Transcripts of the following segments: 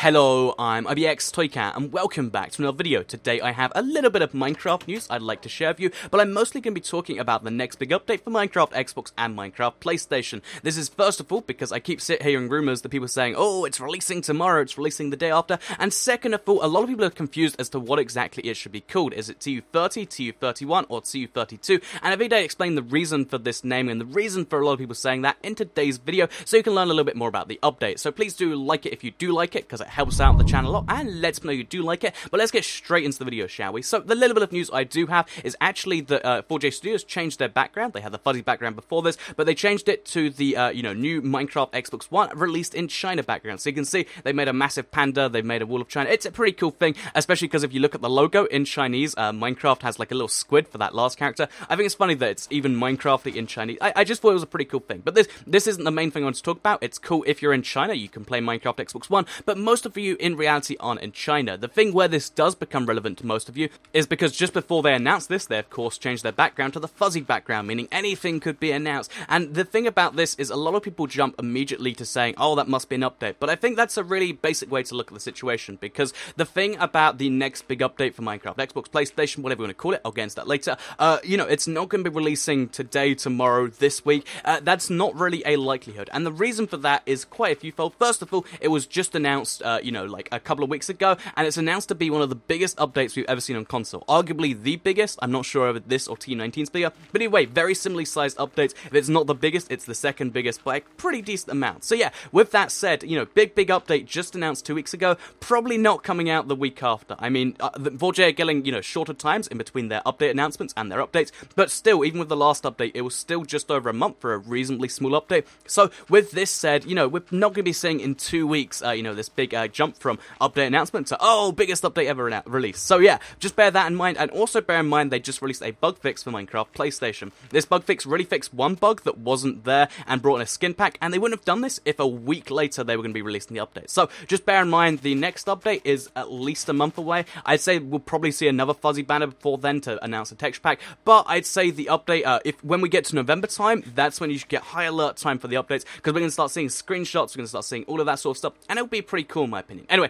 Hello, I'm IBX Toycat, and welcome back to another video. Today I have a little bit of Minecraft news I'd like to share with you, but I'm mostly going to be talking about the next big update for Minecraft Xbox and Minecraft PlayStation. This is first of all because I keep hearing rumors that people are saying, oh, it's releasing tomorrow, it's releasing the day after, and second of all, a lot of people are confused as to what exactly it should be called. Is it TU30, TU31, or TU32? And I've already explained the reason for this naming and the reason for a lot of people saying that in today's video, so you can learn a little bit more about the update. So please do like it if you do like it, because it helps out the channel a lot, and let me know you do like it. But let's get straight into the video, shall we? So the little bit of news I do have is actually that 4J Studios changed their background. They had the fuzzy background before this, but they changed it to the new Minecraft Xbox One released in China background. So you can see they made a massive panda, they've made a wall of China. It's a pretty cool thing, especially because if you look at the logo in Chinese, Minecraft has like a little squid for that last character. I think it's funny that it's even Minecrafty in Chinese. I just thought it was a pretty cool thing. But this isn't the main thing I want to talk about. It's cool if you're in China, you can play Minecraft Xbox One, but most of you in reality aren't in China. The thing where this does become relevant to most of you is because just before they announced this, they of course changed their background to the fuzzy background, meaning anything could be announced. And the thing about this is a lot of people jump immediately to saying, oh, that must be an update. But I think that's a really basic way to look at the situation, because the thing about the next big update for Minecraft, Xbox, PlayStation, whatever you want to call it, I'll get into that later, it's not going to be releasing today, tomorrow, this week. That's not really a likelihood. And the reason for that is quite a few-fold. First of all, it was just announced, like a couple of weeks ago, and it's announced to be one of the biggest updates we've ever seen on console. Arguably the biggest. I'm not sure if this or TU19's bigger, but anyway, very similarly sized updates. If it's not the biggest, it's the second biggest by a pretty decent amount. So yeah, with that said, big update just announced 2 weeks ago, probably not coming out the week after. I mean, the 4J are getting, shorter times in between their update announcements and their updates, but still, even with the last update, it was still just over a month for a reasonably small update. So with this said, we're not going to be seeing in 2 weeks, this big jump from update announcement to, oh, biggest update ever released. So yeah, just bear that in mind, and also bear in mind they just released a bug fix for Minecraft PlayStation. This bug fix really fixed one bug that wasn't there and brought in a skin pack, and they wouldn't have done this if a week later they were going to be releasing the update. So just bear in mind the next update is at least a month away. I'd say we'll probably see another fuzzy banner before then to announce a texture pack, but I'd say the update, when we get to November time, that's when you should get high alert time for the updates, because we're going to start seeing screenshots, we're going to start seeing all of that sort of stuff, and it'll be pretty cool in my opinion. Anyway,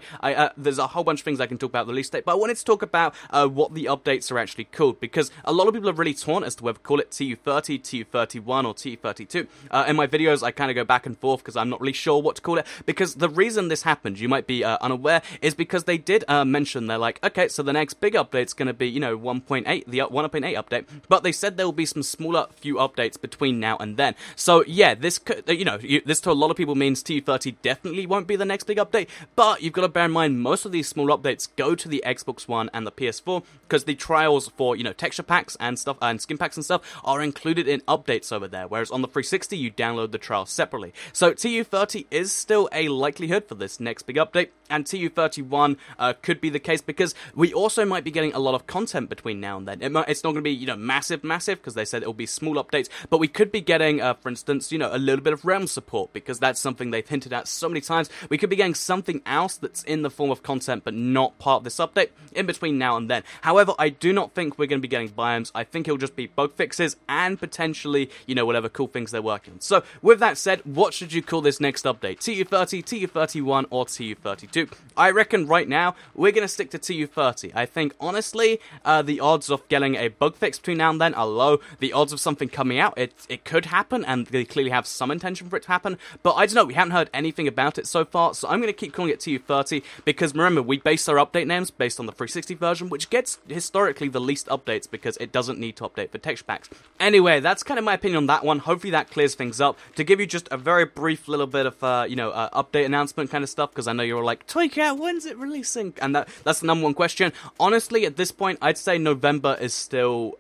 there's a whole bunch of things I can talk about the release date, but I wanted to talk about what the updates are actually called, because a lot of people are really torn as to whether to call it TU30, TU31, or TU32. In my videos, I kind of go back and forth because I'm not really sure what to call it, because the reason this happened, you might be unaware, is because they did mention, they're like, okay, so the next big update's going to be, 1.8, the 1.8 update, but they said there will be some smaller few updates between now and then. So yeah, this could, this to a lot of people means TU30 definitely won't be the next big update, but you've got to bear in mind most of these small updates go to the Xbox One and the PS4, because the trials for, texture packs and stuff, and skin packs and stuff are included in updates over there, whereas on the 360 you download the trials separately. So TU30 is still a likelihood for this next big update, and TU31 could be the case, because we also might be getting a lot of content between now and then. It's not going to be, massive, because they said it'll be small updates, but we could be getting, for instance, a little bit of realm support, because that's something they've hinted at so many times. We could be getting something else that's in the form of content, but not part of this update in between now and then. However, I do not think we're going to be getting biomes. I think it'll just be bug fixes and potentially, whatever cool things they're working on. So, with that said, what should you call this next update? TU30, TU31, or TU32? I reckon right now, we're going to stick to TU30. I think, honestly, the odds of getting a bug fix between now and then are low. The odds of something coming out, it could happen, and they clearly have some intention for it to happen, but I don't know, we haven't heard anything about it so far, so I'm going to keep calling it TU30, because remember, we base our update names based on the 360 version, which gets historically the least updates, because it doesn't need to update for texture packs. Anyway, that's kind of my opinion on that one. Hopefully that clears things up. To give you just a very brief little bit of, update announcement kind of stuff, because I know you're all like, Toycat, when's it releasing? And that's the number one question. Honestly, at this point, I'd say November is still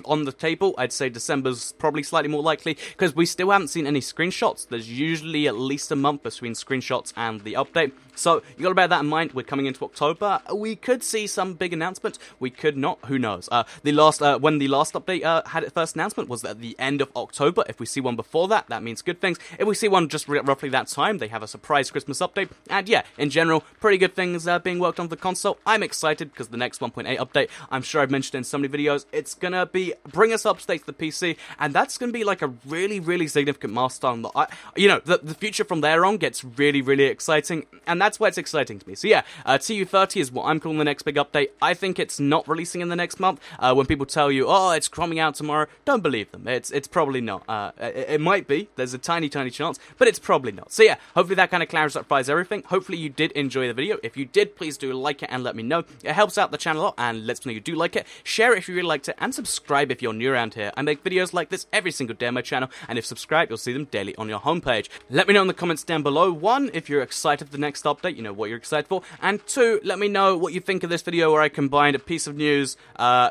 on the table. I'd say December's probably slightly more likely, because we still haven't seen any screenshots. There's usually at least a month between screenshots and the update. So, you gotta bear that in mind. We're coming into October. We could see some big announcements. We could not. Who knows? When the last update had its first announcement was at the end of October. If we see one before that, that means good things. If we see one just roughly that time, they have a surprise Christmas update. And yeah, in general, pretty good things being worked on for the console. I'm excited because the next 1.8 update, I'm sure I've mentioned in so many videos, it's gonna be bring us up to date to the PC, and that's gonna be like a really, really significant milestone. The future from there on gets really, really exciting, and that's why it's exciting to me. So yeah, TU30 is what I'm calling the next big update. I think it's not releasing in the next month. When people tell you, oh, it's coming out tomorrow, don't believe them. It's probably not. It might be. There's a tiny chance, but it's probably not. So yeah, hopefully that kind of clarifies everything. Hopefully you did enjoy the video. If you did, please do like it and let me know. It helps out the channel a lot and lets me know you do like it. Share it if you really liked it, and subscribe if you're new around here. I make videos like this every single day on my channel, and if subscribed, you'll see them daily on your homepage. Let me know in the comments down below, 1, if you're excited for the next update, you know what you're excited for, and 2, let me know what you think of this video where I combined a piece of news,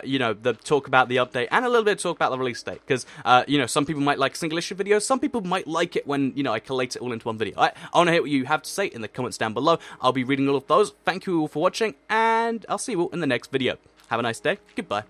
you know, the talk about the update, and a little bit of talk about the release date, because, you know, some people might like single issue videos, some people might like it when, you know, I collate it all into one video. I want to hear what you have to say in the comments down below. I'll be reading all of those. Thank you all for watching, and I'll see you all in the next video. Have a nice day. Goodbye.